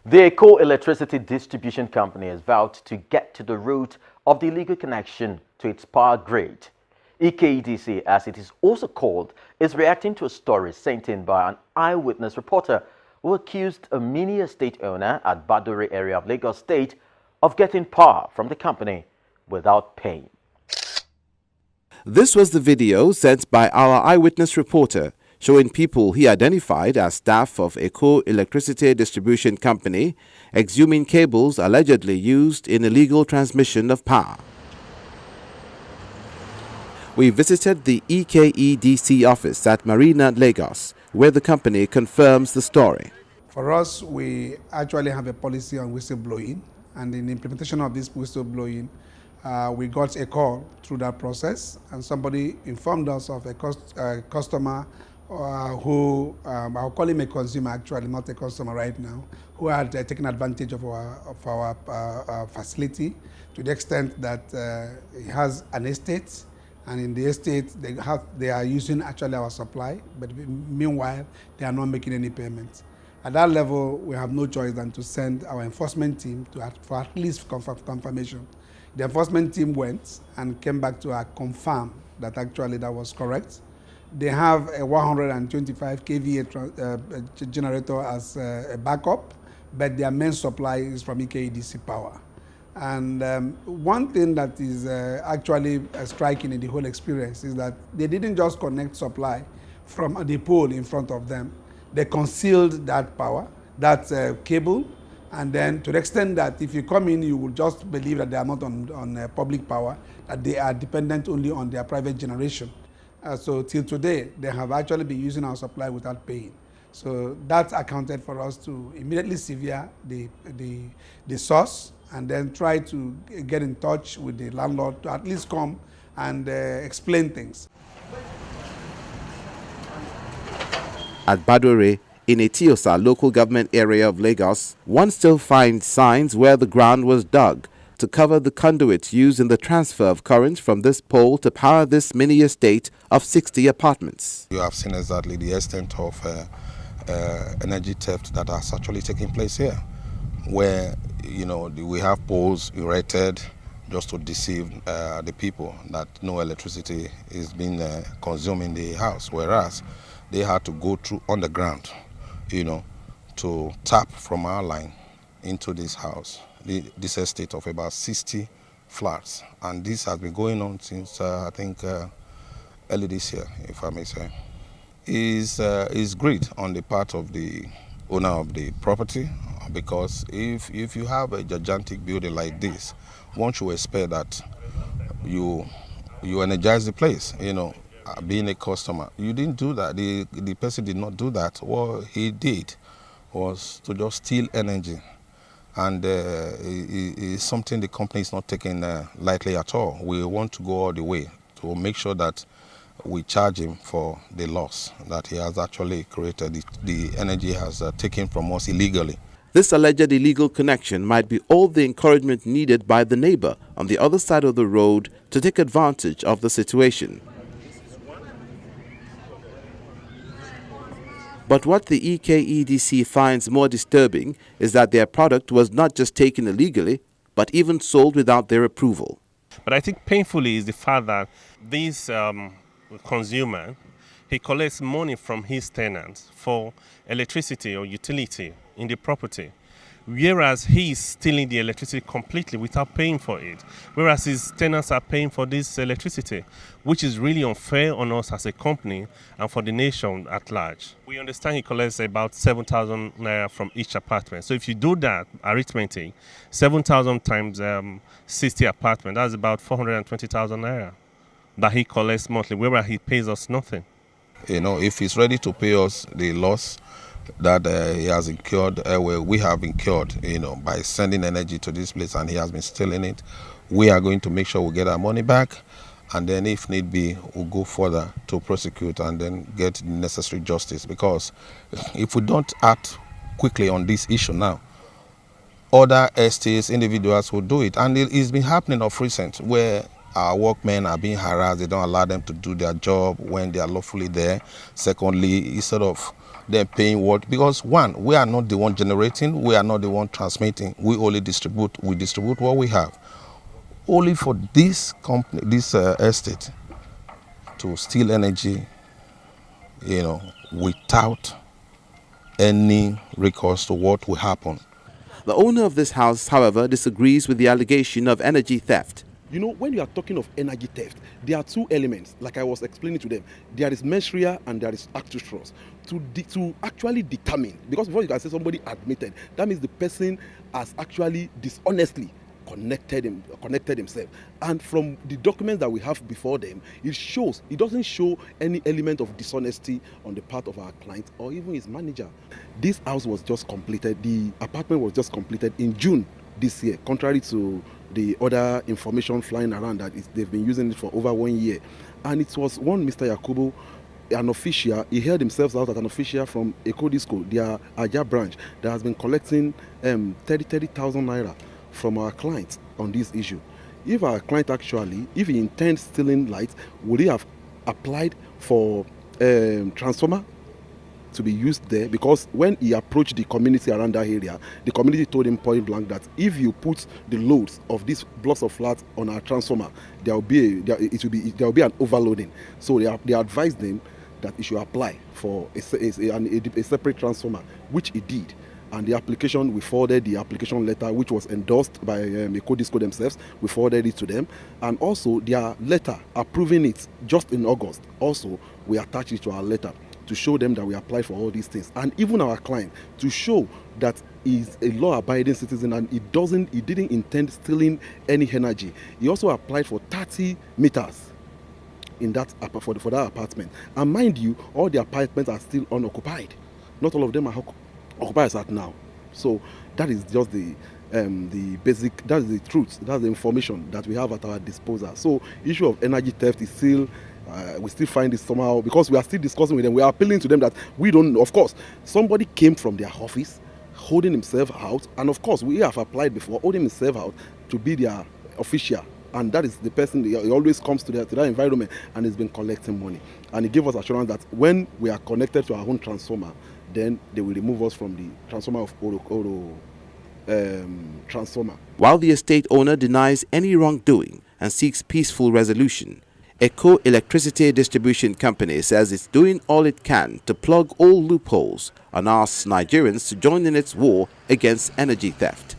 The electricity distribution company has vowed to get to the root of the illegal connection to its power grid. EKEDC, as it is also called, is reacting to a story sent in by an eyewitness reporter who accused a mini estate owner at Badore area of Lagos State of getting power from the company without paying. This was the video sent by our eyewitness reporter showing people he identified as staff of Eco Electricity Distribution Company exhuming cables allegedly used in illegal transmission of power. We visited the EKEDC office at Marina, Lagos, where the company confirms the story. For us, we actually have a policy on whistleblowing, and in the implementation of this whistleblowing, we got a call through that process, and somebody informed us of a customer who, I'll call him a consumer actually, not a customer right now, who had taken advantage of our facility to the extent that he has an estate, and in the estate they are using actually our supply, but meanwhile they are not making any payments. At that level, we have no choice than to send our enforcement team for at least confirmation. The enforcement team went and came back to confirm that actually that was correct. They have a 125 kVA generator as a backup, but their main supply is from EKEDC Power. And one thing that is actually striking in the whole experience is that they didn't just connect supply from the pole in front of them. They concealed that power, that cable, and then to the extent that if you come in, you will just believe that they are not on public power, that they are dependent only on their private generation. So till today, they have actually been using our supply without paying. So that accounted for us to immediately sever the source and then try to get in touch with the landlord to at least come and explain things. At Badore, in Etiosa local government area of Lagos, one still finds signs where the ground was dug to cover the conduits used in the transfer of current from this pole to power this mini estate of 60 apartments. You have seen exactly the extent of energy theft that has actually taken place here, where we have poles erected just to deceive the people that no electricity is being consumed in the house, whereas they had to go through underground, to tap from our line into this house, this estate of about 60 flats. And this has been going on since, I think, early this year, if I may say. Is great on the part of the owner of the property, because if you have a gigantic building like this, one should expect that you energize the place, being a customer. You didn't do that. The person did not do that. What he did was to just steal energy. And it's something the company is not taking lightly at all. We want to go all the way to make sure that we charge him for the loss that he has actually created, the energy he has taken from us illegally. This alleged illegal connection might be all the encouragement needed by the neighbor on the other side of the road to take advantage of the situation. But what the EKEDC finds more disturbing is that their product was not just taken illegally, but even sold without their approval. But I think painfully is the fact that this consumer, he collects money from his tenants for electricity or utility in the property, whereas he is stealing the electricity completely without paying for it, whereas his tenants are paying for this electricity, which is really unfair on us as a company and for the nation at large. We understand he collects about 7,000 naira from each apartment. So if you do that arithmetic, 7,000 times 60 apartments, that's about 420,000 naira that he collects monthly, whereas he pays us nothing. If he's ready to pay us the loss that he has incurred, we have incurred, by sending energy to this place, and he has been stealing it, we are going to make sure we get our money back, and then if need be, we'll go further to prosecute and then get the necessary justice. Because if we don't act quickly on this issue now, other estates, individuals will do it. And it's been happening of recent, where our workmen are being harassed. They don't allow them to do their job when they are lawfully there. Secondly, instead of then paying what? Because one, we are not the one generating, we are not the one transmitting. We only distribute. We distribute what we have. Only for this company, this estate, to steal energy, without any recourse to what will happen. The owner of this house, however, disagrees with the allegation of energy theft. You know, when you are talking of energy theft, there are two elements, like I was explaining to them. There is mens rea and there is actus reus. To actually determine, because before you can say somebody admitted, that means the person has actually dishonestly connected himself. And from the documents that we have before them, it doesn't show any element of dishonesty on the part of our client or even his manager. This house was just completed, the apartment was just completed in June this year, contrary to the other information flying around that they've been using it for over 1 year. And it was one Mr. Yakubu, an official, he held himself out as an official from Eco Disco, their Aja branch, that has been collecting 30,000 naira from our clients on this issue. If our client actually, if he intends stealing lights, would he have applied for transformer to be used there? Because when he approached the community around that area, the community told him point blank that if you put the loads of these blocks of flats on our transformer, there will be an overloading. So they advised him that he should apply for a separate transformer, which he did. And the application, we forwarded the application letter, which was endorsed by Ecodisco themselves. We forwarded it to them. And also their letter approving it just in August. Also, we attached it to our letter to show them that we applied for all these things. And even our client, to show that he's a law-abiding citizen and he didn't intend stealing any energy. He also applied for 30 meters in that for that apartment. And mind you, all the apartments are still unoccupied. Not all of them are occupied at now. So that is just the basic, that's the truth, that's the information that we have at our disposal. So issue of energy theft is still, we still find it somehow, because we are still discussing with them, we are appealing to them that we don't know. Of course, somebody came from their office holding himself out, and of course we have applied before, holding himself out to be their official. And that is the person, he always comes to that environment and has been collecting money. And he gave us assurance that when we are connected to our own transformer, then they will remove us from the transformer of Oro transformer. While the estate owner denies any wrongdoing and seeks peaceful resolution, Eco Electricity Distribution Company says it's doing all it can to plug all loopholes and asks Nigerians to join in its war against energy theft.